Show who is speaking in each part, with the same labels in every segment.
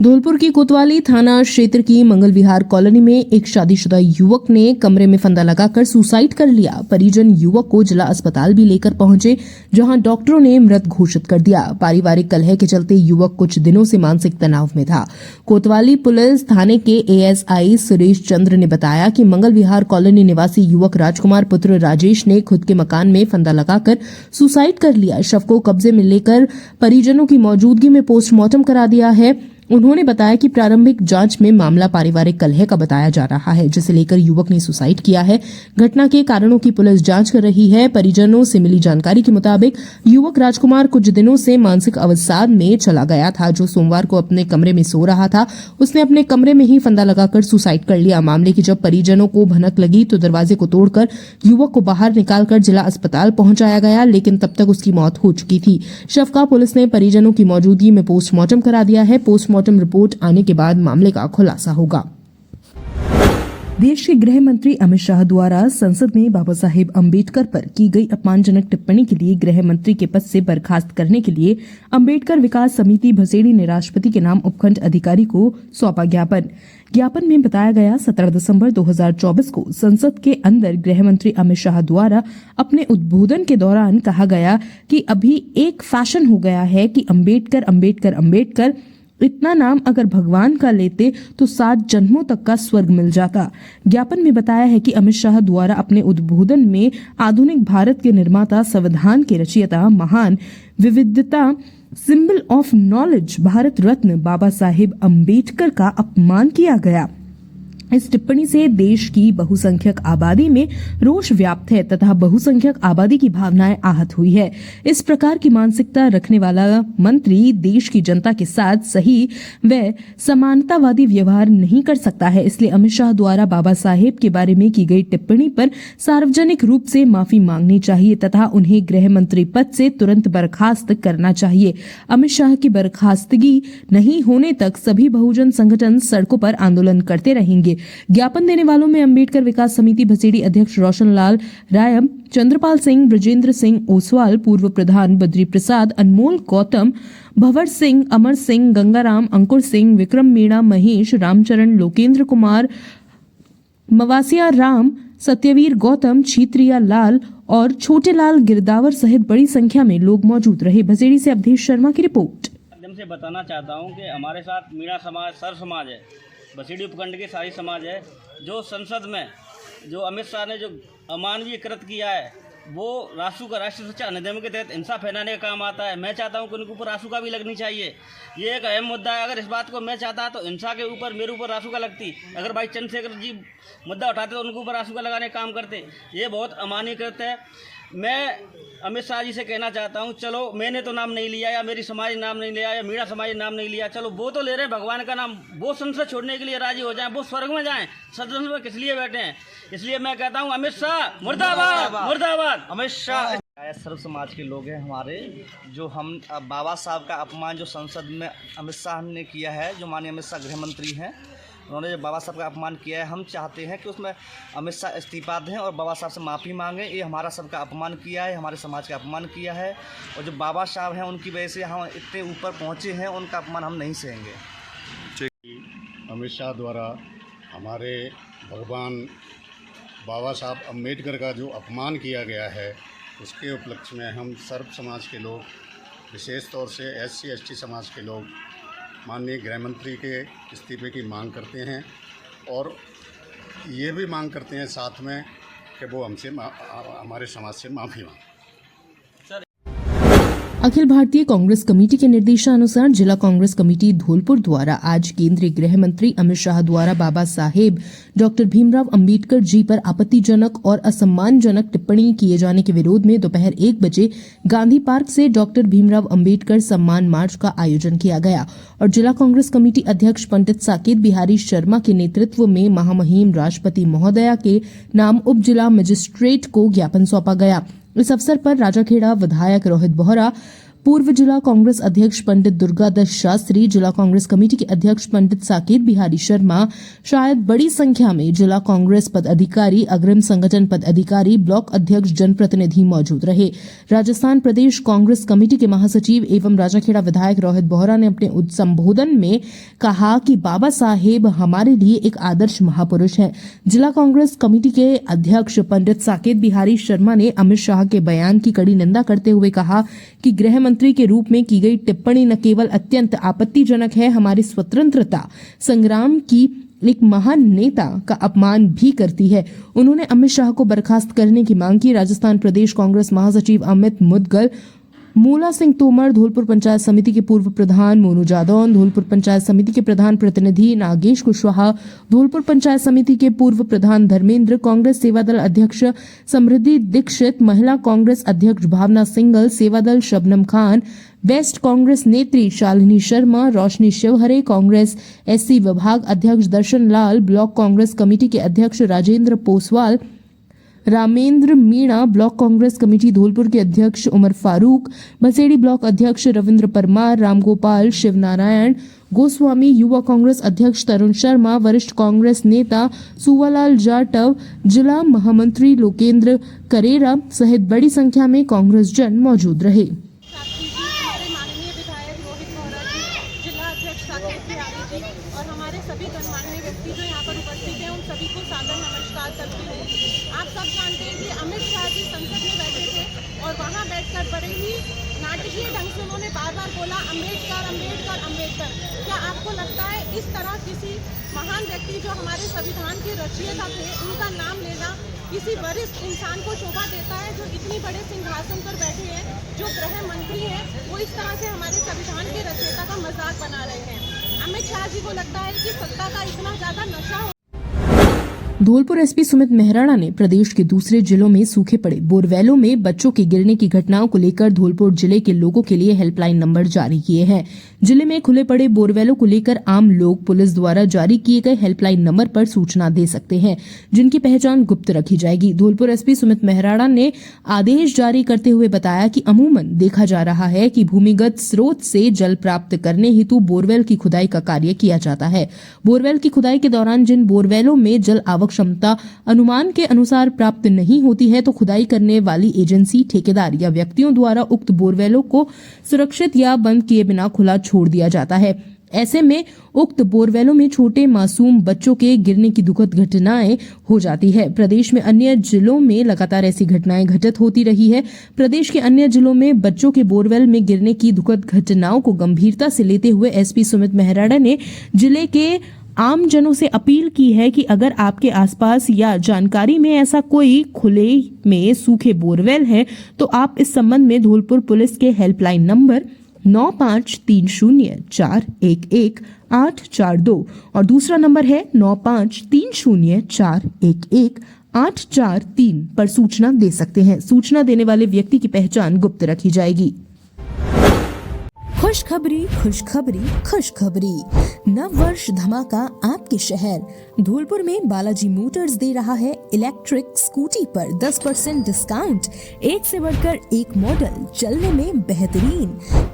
Speaker 1: धौलपुर की कोतवाली थाना क्षेत्र की मंगल विहार कॉलोनी में एक शादीशुदा युवक ने कमरे में फंदा लगाकर सुसाइड कर लिया। परिजन युवक को जिला अस्पताल भी लेकर पहुंचे, जहां डॉक्टरों ने मृत घोषित कर दिया। पारिवारिक कलह के चलते युवक कुछ दिनों से मानसिक तनाव में था। कोतवाली पुलिस थाने के एएसआई सुरेश चंद्र ने बताया कि मंगल विहार कॉलोनी निवासी युवक राजकुमार पुत्र राजेश ने खुद के मकान में फंदा लगाकर सुसाइड कर लिया। शव को कब्जे में लेकर परिजनों की मौजूदगी में पोस्टमार्टम करा दिया है। उन्होंने बताया कि प्रारंभिक जांच में मामला पारिवारिक कलह का बताया जा रहा है, जिसे लेकर युवक ने सुसाइड किया है। घटना के कारणों की पुलिस जांच कर रही है। परिजनों से मिली जानकारी के मुताबिक युवक राजकुमार कुछ दिनों से मानसिक अवसाद में चला गया था। जो सोमवार को अपने कमरे में सो रहा था, उसने अपने कमरे में ही फंदा लगाकर सुसाइड कर लिया। मामले की जब परिजनों को भनक लगी तो दरवाजे को तोड़कर युवक को बाहर निकालकर जिला अस्पताल पहुंचाया गया, लेकिन तब तक उसकी मौत हो चुकी थी। शव का पुलिस ने परिजनों की मौजूदगी में पोस्टमार्टम करा दिया है। पोस्टमार्टम रिपोर्ट आने के बाद मामले का खुलासा होगा। देश के गृह मंत्री अमित शाह द्वारा संसद में बाबा साहेब अम्बेडकर पर की गई अपमानजनक टिप्पणी के लिए गृह मंत्री के पद से बर्खास्त करने के लिए अम्बेडकर विकास समिति भसेड़ी ने राष्ट्रपति के नाम उपखंड अधिकारी को सौंपा ज्ञापन में बताया गया 17 दिसंबर 2024 को संसद के अंदर गृह मंत्री अमित शाह द्वारा अपने उद्बोधन के दौरान कहा गया कि अभी एक फैशन हो गया है कि अम्बेडकर अम्बेडकर अम्बेडकर, इतना नाम अगर भगवान का लेते तो 7 जन्मों तक का स्वर्ग मिल जाता। ज्ञापन में बताया है कि अमित शाह द्वारा अपने उद्बोधन में आधुनिक भारत के निर्माता, संविधान के रचयिता, महान विविधता, symbol of knowledge, Bharat Ratna Baba Saheb Ambedkar का अपमान किया गया। इस टिप्पणी से देश की बहुसंख्यक आबादी में रोष व्याप्त है तथा बहुसंख्यक आबादी की भावनाएं आहत हुई है। इस प्रकार की मानसिकता रखने वाला मंत्री देश की जनता के साथ सही व समानतावादी व्यवहार नहीं कर सकता है। इसलिए अमित शाह द्वारा बाबा साहेब के बारे में की गई टिप्पणी पर सार्वजनिक रूप से माफी मांगनी चाहिए तथा उन्हें गृह मंत्री पद से तुरंत बर्खास्त करना चाहिए। अमित शाह की बर्खास्तगी नहीं होने तक सभी बहुजन संगठन सड़कों पर आंदोलन करते रहेंगे। ज्ञापन देने वालों में अम्बेडकर विकास समिति भसेड़ी अध्यक्ष रोशनलाल रायम, चंद्रपाल सिंह, ब्रजेंद्र सिंह ओसवाल, पूर्व प्रधान बद्री प्रसाद, अनमोल गौतम, भंवर सिंह, अमर सिंह, गंगाराम, अंकुर सिंह, विक्रम मीणा, महेश, रामचरण, लोकेंद्र कुमार, मवासिया राम, सत्यवीर गौतम, छीत्रिया लाल और छोटे लाल गिरदावर सहित बड़ी संख्या में लोग मौजूद रहे। भसेड़ी से अवधेश शर्मा की रिपोर्ट।
Speaker 2: से बताना चाहता हूं कि हमारे साथ मीणा समाज, सर समाज है, भसेड़ी उपखंड के सारी समाज है। जो संसद में जो अमित शाह ने जो अमानवीय कृत किया है, वो रासू का राष्ट्रीय सुरक्षा अधिनियम के तहत हिंसा फैलाने का काम आता है। मैं चाहता हूं कि उनके ऊपर रासू का भी लगनी चाहिए। ये एक अहम मुद्दा है। अगर इस बात को मैं चाहता तो हिंसा के ऊपर मेरे ऊपर रासू का लगती। अगर भाई चंद्रशेखर जी मुद्दा उठाते तो उनके ऊपर रासू का लगाने का काम करते। ये बहुत अमानवीय कृत है। मैं अमित शाह जी से कहना चाहता हूं, चलो मैंने तो नाम नहीं लिया या मेरी समाज नाम नहीं लिया या मीणा समाज नाम नहीं लिया, चलो वो तो ले रहे हैं भगवान का नाम, वो संसद छोड़ने के लिए राजी हो जाएं, वो स्वर्ग में जाएं, सदन में किस लिए बैठे हैं। इसलिए मैं कहता हूं अमित शाह मुर्दाबाद, मुर्दाबाद।
Speaker 3: अमित शाह सर्व समाज के लोग हैं हमारे, जो हम बाबा साहब का अपमान जो संसद में अमित शाह ने किया है, जो माननीय अमित शाह गृह मंत्री हैं, उन्होंने जो बाबा साहब का अपमान किया है, हम चाहते हैं कि उसमें अमित शाह इस्तीफा दें और बाबा साहब से माफ़ी मांगें। ये हमारा सबका अपमान किया है, हमारे समाज का अपमान किया है, और जो बाबा साहब हैं उनकी वजह से हम इतने ऊपर पहुँचे हैं, उनका अपमान हम नहीं सहेंगे।
Speaker 4: अमित शाह द्वारा हमारे भगवान बाबा साहब अम्बेडकर का जो अपमान किया गया है, उसके उपलक्ष्य में हम सर्व समाज के लोग, विशेष तौर से SC ST समाज के लोग माननीय गृह मंत्री के इस्तीफे की मांग करते हैं और ये भी मांग करते हैं साथ में कि वो हमसे हमारे समाज से माफ़ी मांगे।
Speaker 1: अखिल भारतीय कांग्रेस कमेटी के निर्देशानुसार जिला कांग्रेस कमेटी धौलपुर द्वारा आज केंद्रीय गृह मंत्री अमित शाह द्वारा बाबा साहेब डॉक्टर भीमराव अंबेडकर जी पर आपत्तिजनक और असम्मानजनक टिप्पणी किए जाने के विरोध में दोपहर 1 बजे गांधी पार्क से डॉक्टर भीमराव अंबेडकर सम्मान मार्च का आयोजन किया गया और जिला कांग्रेस कमेटी अध्यक्ष पंडित साकेत बिहारी शर्मा के नेतृत्व में महामहिम राष्ट्रपति महोदया के नाम उप जिला मजिस्ट्रेट को ज्ञापन सौंपा गया। इस अवसर पर राजाखेड़ा विधायक रोहित बोहरा, पूर्व जिला कांग्रेस अध्यक्ष पंडित दुर्गादास शास्त्री, जिला कांग्रेस कमेटी के अध्यक्ष पंडित साकेत बिहारी शर्मा, शायद बड़ी संख्या में जिला कांग्रेस पदाधिकारी, अग्रिम संगठन पदाधिकारी, ब्लॉक अध्यक्ष, जनप्रतिनिधि मौजूद रहे। राजस्थान प्रदेश कांग्रेस कमेटी के महासचिव एवं राजाखेड़ा विधायक रोहित बोहरा ने अपने संबोधन में कहा कि बाबा साहेब हमारे लिए एक आदर्श महापुरुष है। जिला कांग्रेस कमेटी के अध्यक्ष पंडित साकेत बिहारी शर्मा ने अमित शाह के बयान की कड़ी निंदा करते हुए कहा कि गृह मंत्री के रूप में की गई टिप्पणी न केवल अत्यंत आपत्तिजनक है, हमारी स्वतंत्रता संग्राम की एक महान नेता का अपमान भी करती है। उन्होंने अमित शाह को बर्खास्त करने की मांग की। राजस्थान प्रदेश कांग्रेस महासचिव अमित मुदगल, मूला सिंह तोमर, धौलपुर पंचायत समिति के पूर्व प्रधान मोनू जादौन, धौलपुर पंचायत समिति के प्रधान प्रतिनिधि नागेश कुशवाहा, धौलपुर पंचायत समिति के पूर्व प्रधान धर्मेंद्र, कांग्रेस सेवादल अध्यक्ष समृद्धि दीक्षित, महिला कांग्रेस अध्यक्ष भावना सिंगल, सेवादल शबनम खान, बेस्ट कांग्रेस नेत्री शालिनी शर्मा, रोशनी शिवहरे, कांग्रेस एससी विभाग अध्यक्ष दर्शन लाल, ब्लॉक कांग्रेस कमेटी के अध्यक्ष राजेंद्र पोसवाल, रामेंद्र मीणा, ब्लॉक कांग्रेस कमेटी धौलपुर के अध्यक्ष उमर फारूक, बसेड़ी ब्लॉक अध्यक्ष रविंद्र परमार, रामगोपाल, शिवनारायण गोस्वामी, युवा कांग्रेस अध्यक्ष तरुण शर्मा, वरिष्ठ कांग्रेस नेता सुवालाल जाटव, जिला महामंत्री लोकेंद्र करेरा सहित बड़ी संख्या में कांग्रेस जन मौजूद रहे।
Speaker 5: हमारे माननीय विधायक रोहित बोहरा जी, जिला अध्यक्ष साकेत बिहारी जी और हमारे सभी गणमान्य व्यक्ति जो यहाँ पर उपस्थित हैं, उन सभी को सादर नमस्कार करती हूँ। आप सब जानते हैं कि अमित शाह जी संसद में बैठे थे और वहाँ बैठकर बड़े ही नाटकीय ढंग से उन्होंने बार बार बोला अम्बेडकर अम्बेडकर अम्बेडकर। क्या आपको लगता है इस तरह किसी महान व्यक्ति जो हमारे संविधान के रचयिता थे, उनका नाम लेना किसी वरिष्ठ इंसान को शोभा देता है जो इतनी बड़े सिंहासन पर बैठे हैं, जो गृह मंत्री हैं, वो इस तरह से हमारे संविधान के रचयिता का मजाक बना रहे हैं। अमित शाह जी को लगता है कि सत्ता का इतना ज्यादा नशा हो।
Speaker 1: धौलपुर एसपी सुमित मेहराणा ने प्रदेश के दूसरे जिलों में सूखे पड़े बोरवेलों में बच्चों के गिरने की घटनाओं को लेकर धौलपुर जिले के लोगों के लिए हेल्पलाइन नंबर जारी किए हैं। जिले में खुले पड़े बोरवेलों को लेकर आम लोग पुलिस द्वारा जारी किए गए हेल्पलाइन नंबर पर सूचना दे सकते हैं, जिनकी पहचान गुप्त रखी जाएगी। धौलपुर एसपी सुमित मेहराणा ने आदेश जारी करते हुए बताया कि अमूमन देखा जा रहा है कि भूमिगत स्रोत से जल प्राप्त करने हेतु बोरवेल की खुदाई का कार्य किया जाता है। बोरवेल की खुदाई के दौरान जिन बोरवेलों में जल आवक क्षमता अनुमान के अनुसार प्राप्त नहीं होती है, तो खुदाई करने वाली एजेंसी, ठेकेदार या व्यक्तियों द्वारा उक्त बोरवेलों को सुरक्षित या बंद किए बिना खुला छोड़ दिया जाता है। ऐसे में उक्त बोरवेलों में छोटे मासूम बच्चों के गिरने की दुखद घटनाएं हो जाती है। प्रदेश में अन्य जिलों में लगातार ऐसी घटनाएं घटित होती रही है। प्रदेश के अन्य जिलों में बच्चों के बोरवेल में गिरने की दुखद घटनाओं को गंभीरता से लेते हुए एसपी सुमित मेहराणा ने जिले के आम जनों से अपील की है कि अगर आपके आसपास या जानकारी में ऐसा कोई खुले में सूखे बोरवेल है, तो आप इस संबंध में धौलपुर पुलिस के हेल्पलाइन नंबर 9530411842 और दूसरा नंबर है 9530411843 पर सूचना दे सकते हैं। सूचना देने वाले व्यक्ति की पहचान गुप्त रखी जाएगी। खुशखबरी खुशखबरी खुशखबरी, नव वर्ष धमाका आपके शहर धौलपुर में बालाजी मोटर्स दे रहा है इलेक्ट्रिक स्कूटी पर 10% डिस्काउंट। एक से बढ़कर एक मॉडल, चलने में बेहतरीन।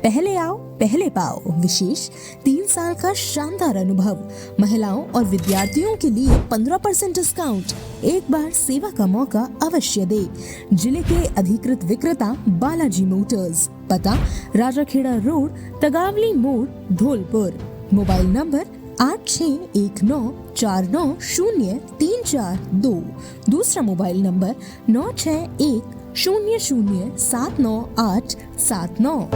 Speaker 1: पहले आओ पहले पाओ। विशेष 3 साल का शानदार अनुभव। महिलाओं और विद्यार्थियों के लिए 15% डिस्काउंट। एक बार सेवा का मौका अवश्य दे। जिले के अधिकृत विक्रेता बालाजी मोटर्स, पता राजाखेड़ा रोड, तगावली मोड़, धौलपुर। Mobile number 8619490342। दूसरा मोबाइल नंबर 9610079879।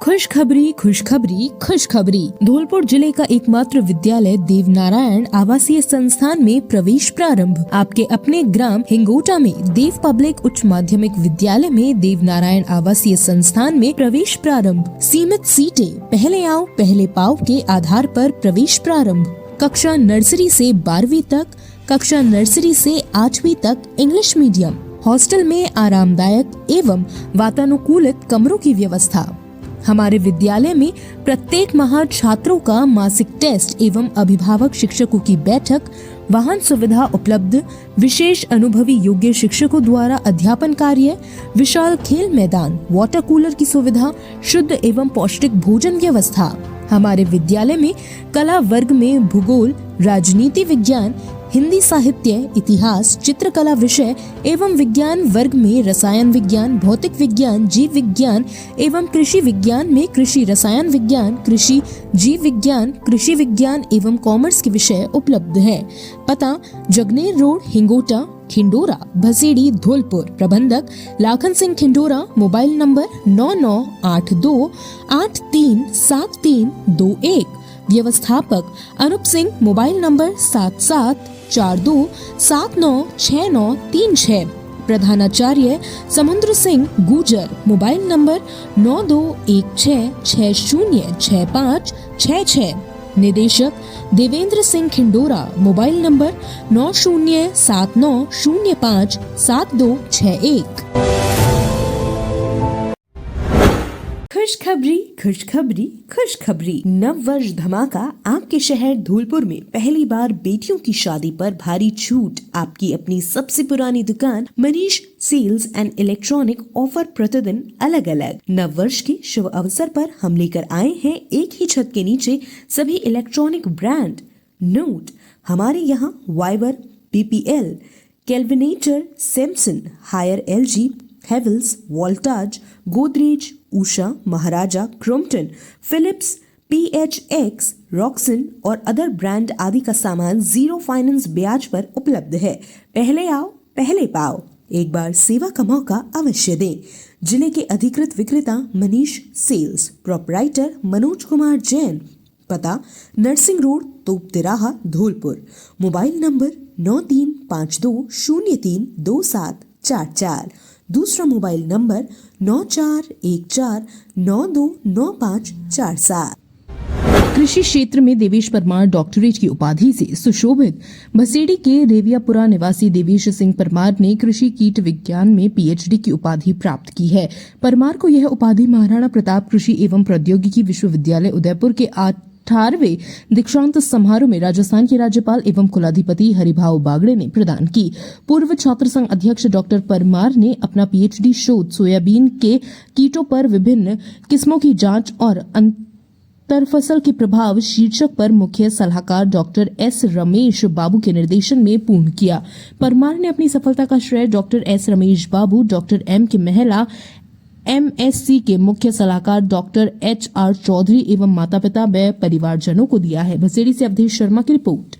Speaker 1: खुशखबरी खुशखबरी खुशखबरी, धौलपुर जिले का एकमात्र विद्यालय देवनारायण आवासीय संस्थान में प्रवेश प्रारंभ। आपके अपने ग्राम हिंगोटा में देव पब्लिक उच्च माध्यमिक विद्यालय में देवनारायण आवासीय संस्थान में प्रवेश प्रारंभ। सीमित सीटें, पहले आओ पहले पाओ के आधार पर प्रवेश प्रारंभ। कक्षा नर्सरी से 12वीं तक, कक्षा नर्सरी से 8वीं तक इंग्लिश मीडियम। हॉस्टल में आरामदायक एवं वातानुकूलित कमरों की व्यवस्था। हमारे विद्यालय में प्रत्येक माह छात्रों का मासिक टेस्ट एवं अभिभावक शिक्षकों की बैठक, वाहन सुविधा उपलब्ध, विशेष अनुभवी योग्य शिक्षकों द्वारा अध्यापन कार्य, विशाल खेल मैदान, वाटर कूलर की सुविधा, शुद्ध एवं पौष्टिक भोजन व्यवस्था। हमारे विद्यालय में कला वर्ग में भूगोल, राजनीति विज्ञान, हिंदी साहित्य, इतिहास, चित्रकला विषय एवं विज्ञान वर्ग में रसायन विज्ञान, भौतिक विज्ञान, जीव विज्ञान एवं कृषि विज्ञान में कृषि रसायन विज्ञान, कृषि जीव विज्ञान, कृषि विज्ञान एवं कॉमर्स के विषय उपलब्ध हैं। पता जगनेर रोड, हिंगोटा, खिंडोरा, भसेड़ी, धौलपुर। प्रबंधक लाखन सिंह खिंडोरा। Mobile number 9982837321। व्यवस्थापक अनूप सिंह। Mobile number 7742796936। प्रधानाचार्य समुद्र सिंह गुजर। Mobile number 9216606566। निदेशक देवेंद्र सिंह खिंडोरा। Mobile number 9079057261। खुशखबरी खुशखबरी खुशखबरी। नव वर्ष धमाका आपके शहर धौलपुर में पहली बार बेटियों की शादी पर भारी छूट। आपकी अपनी सबसे पुरानी दुकान Manish sales and electronic offer प्रतिदिन अलग अलग। नव वर्ष के शुभ अवसर पर हम लेकर आए हैं एक ही छत के नीचे सभी इलेक्ट्रॉनिक ब्रांड। नोट, हमारे यहाँ वाइबर, PPL, Kelvinator, Samsung, Haier LG, Havells, Voltas, Godrej, Usha, Maharaja, Crompton, Philips, PHX, रॉक्सन और अदर ब्रांड आदि का सामान 0 फाइनेंस ब्याज पर उपलब्ध है। पहले आओ पहले पाओ। एक बार सेवा का मौका अवश्य दें। जिले के अधिकृत विक्रेता मनीष सेल्स, प्रोपराइटर मनोज कुमार जैन। पता नरसिंह रोड, तोप तिराहा, धौलपुर। Mobile number 9352032744। दूसरा मोबाइल नंबर 9414929547। कृषि क्षेत्र में देवेश परमार डॉक्टरेट की उपाधि से सुशोभित भसेड़ी के रेवियापुरा निवासी देवेश सिंह परमार ने कृषि कीट विज्ञान में PhD की उपाधि प्राप्त की है। परमार को यह उपाधि महाराणा प्रताप कृषि एवं प्रौद्योगिकी विश्वविद्यालय उदयपुर के 18वें दीक्षांत समारोह में राजस्थान के राज्यपाल एवं कुलाधिपति हरिभाऊ बागड़े ने प्रदान की। पूर्व छात्र संघ अध्यक्ष डॉक्टर परमार ने अपना PhD शोध सोयाबीन के कीटों पर विभिन्न किस्मों की जांच और अंतरफसल के प्रभाव शीर्षक पर मुख्य सलाहकार डॉक्टर S रमेश बाबू के निर्देशन में पूर्ण किया। परमार ने अपनी सफलता का श्रेय डॉक्टर S रमेश बाबू, डॉक्टर M के महला, MSc के मुख्य सलाहकार डॉक्टर HR चौधरी एवं माता पिता व परिवारजनों को दिया है। भसेड़ी से अवधेश शर्मा की रिपोर्ट।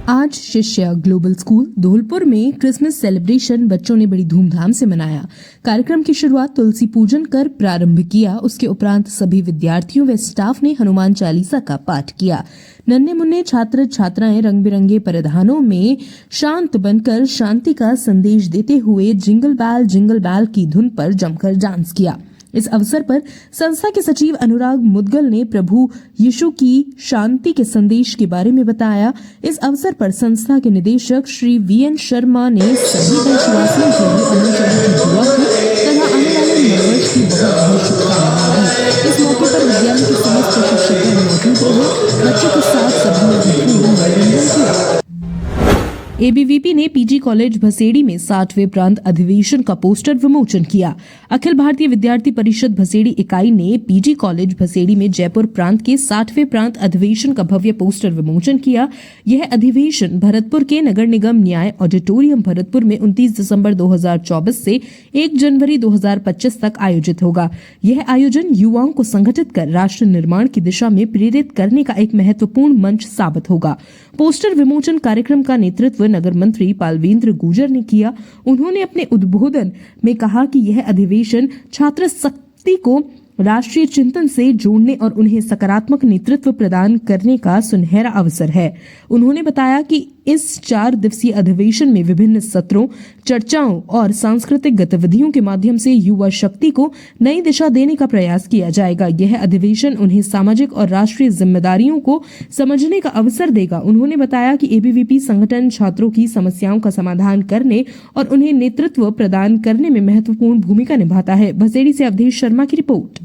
Speaker 1: आज शिष्य ग्लोबल स्कूल धौलपुर में क्रिसमस सेलिब्रेशन बच्चों ने बड़ी धूमधाम से मनाया। कार्यक्रम की शुरुआत तुलसी पूजन कर प्रारंभ किया। उसके उपरांत सभी विद्यार्थियों व स्टाफ ने हनुमान चालीसा का पाठ किया। नन्हे मुन्ने छात्र छात्राएं रंग बिरंगे परिधानों में शांत बनकर शांति का संदेश देते हुए जिंगल बैल की धुन पर जमकर डांस किया। इस अवसर पर संस्था के सचिव अनुराग मुदगल ने प्रभु यीशु की शांति के संदेश के बारे में बताया। इस अवसर पर संस्था के निदेशक श्री VN शर्मा ने सभी देशवासियों के लिए अमन चंद्र की दुआ की तथा आने वाले नववर्ष की बहुत बहुत शुभकामनाएं दी। इस मौके पर विद्यालय के समस्त शिक्षकगण मौजूद रहे। बच्चों के साथ सभी ने मनोरंजन किया। ABVP ने PG कॉलेज भसेड़ी में 60वें प्रांत अधिवेशन का पोस्टर विमोचन किया। अखिल भारतीय विद्यार्थी परिषद भसेड़ी इकाई ने PG कॉलेज भसेड़ी में जयपुर प्रांत के 60वें प्रांत अधिवेशन का भव्य पोस्टर विमोचन किया। यह अधिवेशन भरतपुर के नगर निगम न्याय ऑडिटोरियम भरतपुर में 29 दिसंबर 2024 से 1 जनवरी 2025 तक आयोजित होगा। यह आयोजन युवाओं को संगठित कर राष्ट्र निर्माण की दिशा में प्रेरित करने का एक महत्वपूर्ण मंच साबित होगा। पोस्टर विमोचन कार्यक्रम का नेतृत्व नगर मंत्री पालवेंद्र गुर्जर ने किया। उन्होंने अपने उद्बोधन में कहा कि यह अधिवेशन छात्र शक्ति को राष्ट्रीय चिंतन से जोड़ने और उन्हें सकारात्मक नेतृत्व प्रदान करने का सुनहरा अवसर है। उन्होंने बताया कि इस 4 दिवसीय अधिवेशन में विभिन्न सत्रों, चर्चाओं और सांस्कृतिक गतिविधियों के माध्यम से युवा शक्ति को नई दिशा देने का प्रयास किया जाएगा। यह अधिवेशन उन्हें सामाजिक और राष्ट्रीय जिम्मेदारियों को समझने का अवसर देगा। उन्होंने बताया कि एबीवीपी संगठन छात्रों की समस्याओं का समाधान करने और उन्हें नेतृत्व प्रदान करने में महत्वपूर्ण भूमिका निभाता है। भसेड़ी से अवधेश शर्मा की रिपोर्ट।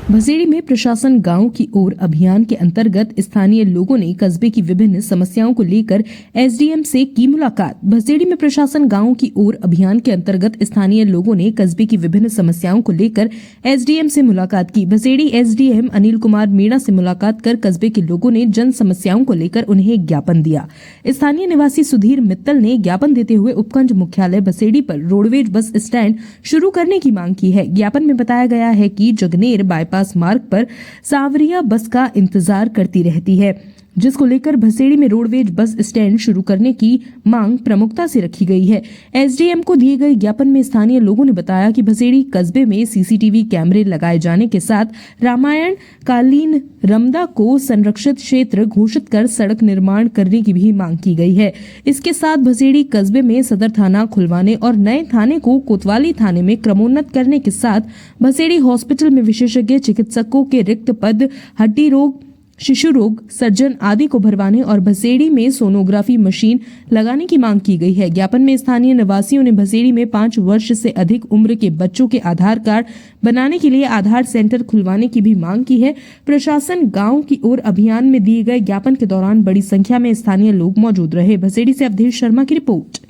Speaker 1: भसेड़ी में प्रशासन गांव की ओर अभियान के अंतर्गत स्थानीय लोगों ने कस्बे की विभिन्न समस्याओं को लेकर एसडीएम से की मुलाकात। भसेड़ी में प्रशासन गांव की ओर अभियान के अंतर्गत स्थानीय लोगों ने कस्बे की विभिन्न समस्याओं को लेकर एसडीएम से मुलाकात की। भसेड़ी एसडीएम अनिल कुमार मीणा से मुलाकात कर कस्बे के लोगों ने जन समस्याओं को लेकर उन्हें ज्ञापन दिया। स्थानीय निवासी सुधीर मित्तल ने ज्ञापन देते हुए उपखंड मुख्यालय भसेड़ी पर रोडवेज बस स्टैंड शुरू करने की मांग की है। ज्ञापन में बताया गया है कि जगनेर बाईपास मार्ग पर सावरिया बस का इंतजार करती रहती है, जिसको लेकर भसेड़ी में रोडवेज बस स्टैंड शुरू करने की मांग प्रमुखता से रखी गई है। एसडीएम को दिए गए ज्ञापन में स्थानीय लोगों ने बताया कि भसेड़ी कस्बे में सीसीटीवी कैमरे लगाए जाने के साथ रामायण कालीन रमदा को संरक्षित क्षेत्र घोषित कर सड़क निर्माण करने की भी मांग की गई है। इसके साथ भसेड़ी कस्बे में सदर थाना खुलवाने और नए थाने को कोतवाली थाने में क्रमोन्नत करने के साथ भसेड़ी हॉस्पिटल में विशेषज्ञ चिकित्सकों के रिक्त पद, हड्डी रोग, शिशु रोग सर्जन आदि को भरवाने और भसेड़ी में सोनोग्राफी मशीन लगाने की मांग की गई है। ज्ञापन में स्थानीय निवासियों ने भसेड़ी में 5 वर्ष से अधिक उम्र के बच्चों के आधार कार्ड बनाने के लिए आधार सेंटर खुलवाने की भी मांग की है। प्रशासन गांव की ओर अभियान में दिए गए ज्ञापन के दौरान बड़ी संख्या में स्थानीय लोग मौजूद रहे। भसेड़ी से अवधेश शर्मा की रिपोर्ट।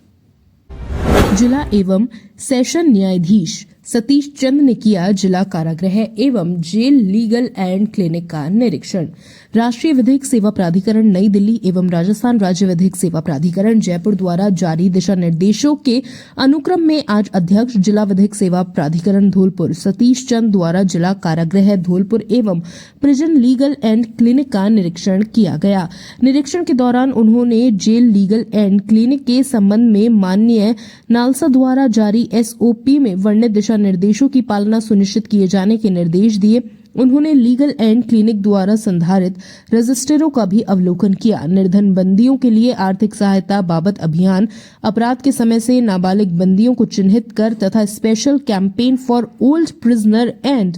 Speaker 1: जिला एवं सेशन न्यायाधीश सतीश चंद ने किया जिला कारागृह एवं जेल लीगल एंड क्लिनिक का निरीक्षण। राष्ट्रीय विधिक सेवा प्राधिकरण नई दिल्ली एवं राजस्थान राज्य विधिक सेवा प्राधिकरण जयपुर द्वारा जारी दिशा निर्देशों के अनुक्रम में आज अध्यक्ष जिला विधिक सेवा प्राधिकरण धौलपुर सतीश चंद द्वारा जिला कारागृह धौलपुर एवं प्रिजन लीगल एंड क्लिनिक का निरीक्षण किया गया। निरीक्षण के दौरान उन्होंने जेल लीगल एंड क्लिनिक के संबंध में माननीय नालसा द्वारा जारी एसओपी में वर्णित दिशा निर्देशों की पालना सुनिश्चित किए जाने के निर्देश दिए। उन्होंने लीगल एंड क्लिनिक द्वारा संधारित रजिस्टरों का भी अवलोकन किया। निर्धन बंदियों के लिए आर्थिक सहायता बाबत अभियान, अपराध के समय से नाबालिग बंदियों को चिन्हित कर तथा special campaign for old prisoner and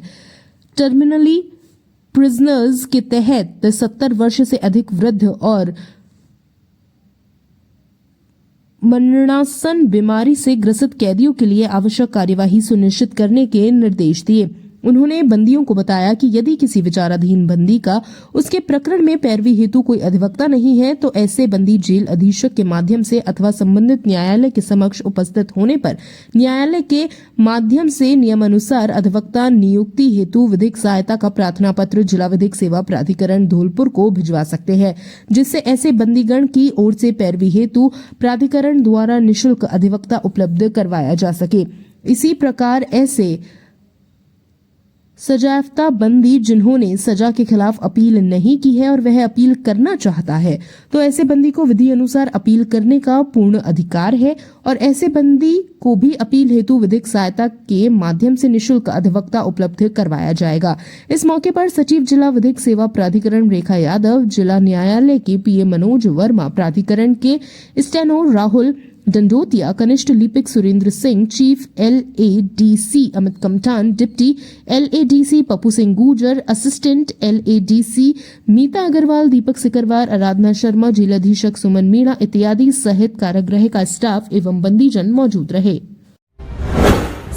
Speaker 1: terminally prisoners के तहत 70 वर्ष से अधिक वृद्ध और मरणासन बीमारी से ग्रसित कैदियों के लिए आवश्यक कार्यवाही सुनिश्चित करने के निर्देश दिए। उन्होंने बंदियों को बताया कि यदि किसी विचाराधीन बंदी का उसके प्रकरण में पैरवी हेतु कोई अधिवक्ता नहीं है तो ऐसे बंदी जेल अधीक्षक के माध्यम से अथवा संबंधित न्यायालय के समक्ष उपस्थित होने पर न्यायालय के माध्यम से नियमानुसार अधिवक्ता नियुक्ति हेतु विधिक सहायता का प्रार्थना पत्र जिला विधिक सेवा प्राधिकरण धौलपुर को भिजवा सकते हैं, जिससे ऐसे बंदीगण की ओर से पैरवी हेतु प्राधिकरण द्वारा निःशुल्क अधिवक्ता उपलब्ध करवाया जा सके। इसी प्रकार ऐसे सजायाफ्ता बंदी जिन्होंने सजा के खिलाफ अपील नहीं की है और वह अपील करना चाहता है तो ऐसे बंदी को विधि अनुसार अपील करने का पूर्ण अधिकार है और ऐसे बंदी को भी अपील हेतु विधिक सहायता के माध्यम से निःशुल्क अधिवक्ता उपलब्ध करवाया जाएगा। इस मौके पर सचिव जिला विधिक सेवा प्राधिकरण रेखा यादव, जिला न्यायालय के पीए मनोज वर्मा, प्राधिकरण के स्टेनो राहुल डंडोतिया, कनिष्ठ लिपिक Surendra Singh, chief LADC Amit Kamthan, deputy LADC Pappu Singh Gurjar, assistant LADC Meeta Agarwal, Deepak Sikarwar, Aradhana Sharma, jail अधीक्षक सुमन मीणा इत्यादि सहित कारागृह का स्टाफ एवं बंदीजन मौजूद रहे।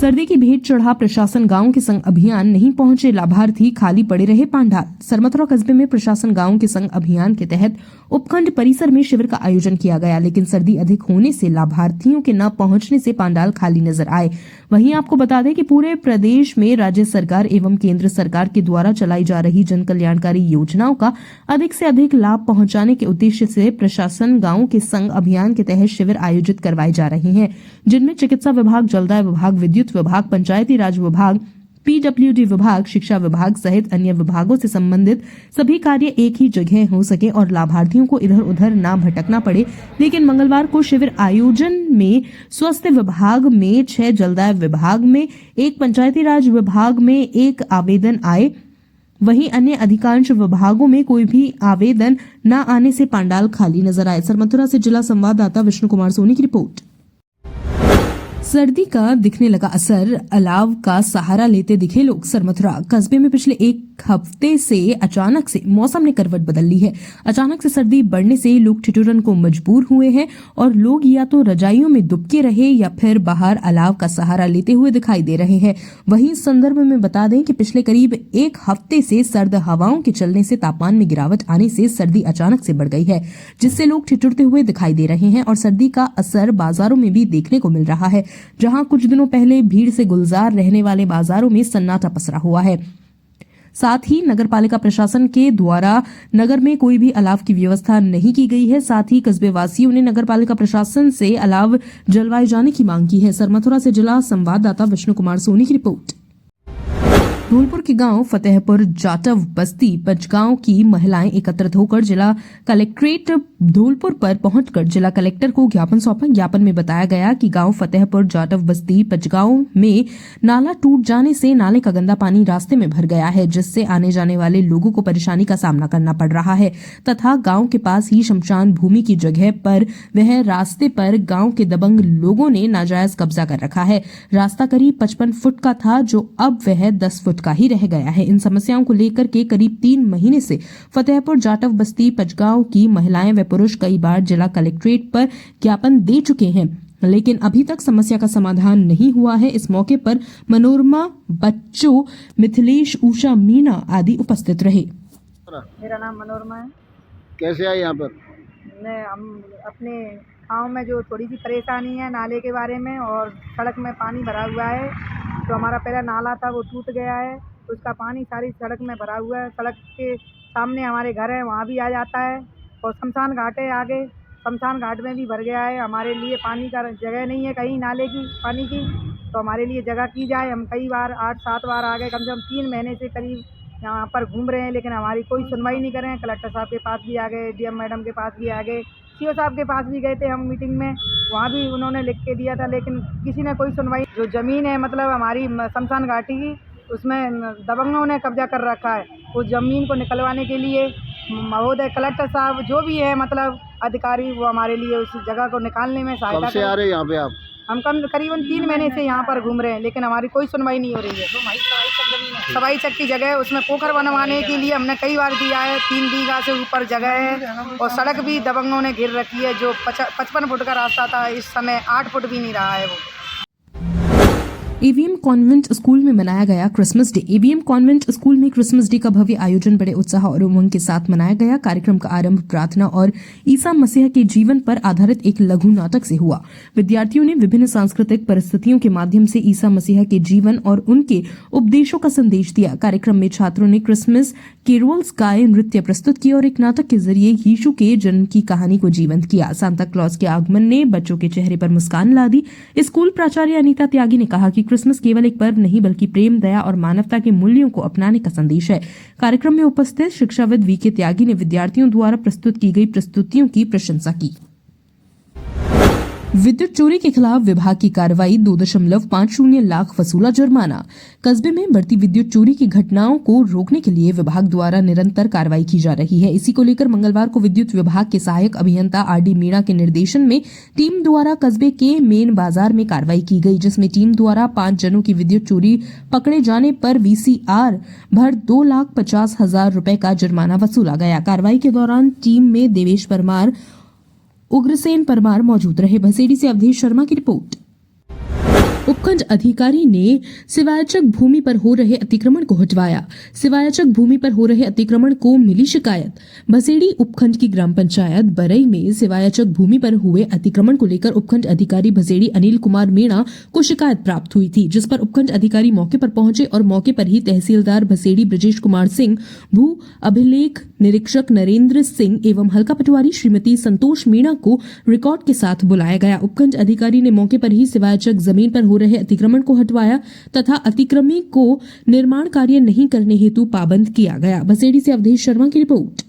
Speaker 1: सर्दी की भेंट चढ़ा प्रशासन गांव के संग अभियान नहीं पहुंचे लाभार्थी, खाली पड़े रहे पांडाल। सरमथुरा कस्बे में प्रशासन गांव के संग अभियान के तहत उपखंड परिसर में शिविर का आयोजन किया गया, लेकिन सर्दी अधिक होने से लाभार्थियों के न पहुंचने से पांडाल खाली नजर आए। वहीं आपको बता दें कि पूरे प्रदेश में राज्य सरकार एवं केंद्र सरकार के द्वारा चलाई जा रही जन कल्याणकारी योजनाओं का अधिक से अधिक लाभ पहुंचाने के उद्देश्य से प्रशासन गांव के संग अभियान के तहत शिविर आयोजित करवाए जा रहे हैं, जिनमें चिकित्सा विभाग, जलदाय विभाग, विद्युत विभाग, पंचायती राज विभाग, PWD विभाग, शिक्षा विभाग सहित अन्य विभागों से संबंधित सभी कार्य एक ही जगह हो सके और लाभार्थियों को इधर उधर ना भटकना पड़े। लेकिन मंगलवार को शिविर आयोजन में स्वास्थ्य विभाग में 6, जलदाय विभाग में 1, पंचायती राज विभाग में 1 आवेदन आए। वहीं अन्य अधिकांश विभागों में कोई भी आवेदन न आने से पंडाल खाली नजर आए। सरमथुरा से जिला संवाददाता विष्णु कुमार सोनी की रिपोर्ट। सर्दी का दिखने लगा असर, अलाव का सहारा लेते दिखे लोग। सरमथुरा कस्बे में पिछले एक हफ्ते से अचानक से मौसम ने करवट बदल ली है। अचानक से सर्दी बढ़ने से लोग ठिठुरन को मजबूर हुए हैं और लोग या तो रजाइयों में दुबके रहे या फिर बाहर अलाव का सहारा लेते हुए दिखाई दे रहे हैं। वहीं इस संदर्भ में बता दें कि पिछले करीब एक हफ्ते से सर्द हवाओं के चलने से तापमान में गिरावट आने से सर्दी अचानक से बढ़ गई है, जिससे लोग ठिठुरते हुए दिखाई दे रहे हैं और सर्दी का असर बाजारों में भी देखने को मिल रहा है। जहां कुछ दिनों पहले भीड़ से गुलजार रहने वाले बाजारों में सन्नाटा पसरा हुआ है। साथ ही नगरपालिका प्रशासन के द्वारा नगर में कोई भी अलाव की व्यवस्था नहीं की गई है। साथ ही कस्बे वासियों ने नगरपालिका प्रशासन से अलाव जलवाए जाने की मांग की है। सरमथुरा से जिला संवाददाता विष्णु कुमार सोनी की रिपोर्ट। धौलपुर के गांव फतेहपुर जाटव बस्ती पंचगांव की महिलाएं एकत्रित होकर जिला कलेक्ट्रेट धौलपुर पर पहुंचकर जिला कलेक्टर को ज्ञापन सौंपा। ज्ञापन में बताया गया कि गांव फतेहपुर जाटव बस्ती पंचगांव में नाला टूट जाने से नाले का गंदा पानी रास्ते में भर गया है, जिससे आने जाने वाले लोगों को परेशानी का सामना करना पड़ रहा है तथा गांव के पास ही शमशान भूमि की जगह पर वह रास्ते पर गांव के दबंग लोगों ने नाजायज कब्जा कर रखा है। रास्ता करीब 55 फुट का था, जो अब वह 10 फुट का ही रह गया है। इन समस्याओं को लेकर के करीब 3 महीने से फतेहपुर जाटव बस्ती पंचगांव की महिलाएं व पुरुष कई बार जिला कलेक्ट्रेट पर ज्ञापन दे चुके हैं, लेकिन अभी तक समस्या का समाधान नहीं हुआ है। इस मौके पर मनोरमा बच्चों, मिथिलेश, उषा, मीना आदि उपस्थित रहे।
Speaker 6: मेरा नाम मनोरमा है।
Speaker 7: कैसे आए यहाँ पर?
Speaker 6: हम अपने गाँव में जो थोड़ी सी परेशानी है नाले के बारे में, और सड़क में पानी भरा हुआ है। तो हमारा पहला नाला था वो टूट गया है, उसका पानी सारी सड़क में भरा हुआ है। सड़क के सामने हमारे घर है, वहाँ भी आ जाता है। और शमशान घाट है आगे, शमशान घाट में भी भर गया है। हमारे लिए पानी का जगह नहीं है कहीं नाले की पानी की, तो हमारे लिए जगह की जाए। हम कई बार 8-7 बार आ गए, कम से कम 3 महीने से करीब यहाँ पर घूम रहे हैं, लेकिन हमारी कोई सुनवाई नहीं कर रहे हैं। कलेक्टर साहब के पास भी आ गए, डीएम मैडम के पास भी आ गए, सीओ साहब के पास भी गए थे हम मीटिंग में, वहाँ भी उन्होंने लिख के दिया था, लेकिन किसी ने कोई सुनवाई। जो ज़मीन है मतलब हमारी शमशान घाटी की, उसमें दबंगों ने कब्जा कर रखा है। उस ज़मीन को निकलवाने के लिए महोदय कलेक्टर साहब जो भी है मतलब अधिकारी, वो हमारे लिए उस जगह को निकालने में सहायता।
Speaker 7: कब से आ रहे हैं यहाँ पे आप?
Speaker 6: हम करीबन 3 महीने से यहाँ पर घूम रहे हैं, लेकिन हमारी कोई सुनवाई नहीं हो रही है। सवाई चक की जगह उसमें पोखर बनवाने के लिए हमने कई बार दिया है, 3 बीघा से ऊपर जगह है, और सड़क भी दबंगों ने घेर रखी है। जो 55 फुट का रास्ता था, इस समय 8 फुट भी नहीं रहा है वो।
Speaker 1: एवीएम कॉन्वेंट स्कूल में मनाया गया Christmas day. AVM convent school में क्रिसमस डे का भव्य आयोजन बड़े उत्साह और उमंग के साथ मनाया गया। कार्यक्रम का आरंभ प्रार्थना और ईसा मसीह के जीवन पर आधारित एक लघु नाटक से हुआ। विद्यार्थियों ने विभिन्न सांस्कृतिक परिस्थितियों के माध्यम से ईसा मसीह के जीवन और उनके उपदेशों का संदेश दिया। कार्यक्रम में छात्रों ने क्रिसमस केरोल्स गाए, नृत्य प्रस्तुत किए और एक नाटक के जरिए यीशु के जन्म की कहानी को जीवंत किया। सांता क्लॉज के आगमन ने बच्चों के चेहरे पर मुस्कान ला दी। स्कूल प्राचार्य अनीता त्यागी ने कहा कि क्रिसमस केवल एक पर्व नहीं बल्कि प्रेम, दया और मानवता के मूल्यों को अपनाने का संदेश है। कार्यक्रम में उपस्थित शिक्षाविद वीके त्यागी ने विद्यार्थियों द्वारा प्रस्तुत की गई प्रस्तुतियों की प्रशंसा की। विद्युत चोरी के खिलाफ विभाग की कार्रवाई, 2.50 लाख वसूला जुर्माना। कस्बे में बढ़ती विद्युत चोरी की घटनाओं को रोकने के लिए विभाग द्वारा निरंतर कार्रवाई की जा रही है। इसी को लेकर मंगलवार को विद्युत विभाग के सहायक अभियंता आरडी मीणा के निर्देशन में टीम द्वारा कस्बे के मेन बाजार में कार्रवाई की गई, जिसमें टीम द्वारा 5 जनों की विद्युत चोरी पकड़े जाने पर वीसीआर भर 2,50,000 रुपए का जुर्माना वसूला गया। कार्रवाई के दौरान टीम में देवेश परमार, उग्रसेन परमार मौजूद रहे। भसेड़ी से अवधेश शर्मा की रिपोर्ट। उपखंड अधिकारी ने सिवायचक भूमि पर हो रहे अतिक्रमण को हटवाया। सिवायचक भूमि पर हो रहे अतिक्रमण को मिली शिकायत। भसेड़ी उपखंड की ग्राम पंचायत बरई में सिवायचक भूमि पर हुए अतिक्रमण को लेकर उपखंड अधिकारी भसेड़ी अनिल कुमार मीणा को शिकायत प्राप्त हुई थी, जिस पर उपखंड अधिकारी मौके पर पहुंचे और मौके पर ही तहसीलदार भसेड़ी ब्रजेश कुमार सिंह, भू अभिलेख निरीक्षक नरेंद्र सिंह एवं हल्का पटवारी श्रीमती संतोष मीणा को रिकॉर्ड के साथ बुलाया गया। उपखंड अधिकारी ने मौके पर ही सिवायचक जमीन पर हो रहे अतिक्रमण को हटवाया तथा अतिक्रमी को निर्माण कार्य नहीं करने हेतु पाबंद किया गया। भसेड़ी से अवधेश शर्मा की रिपोर्ट।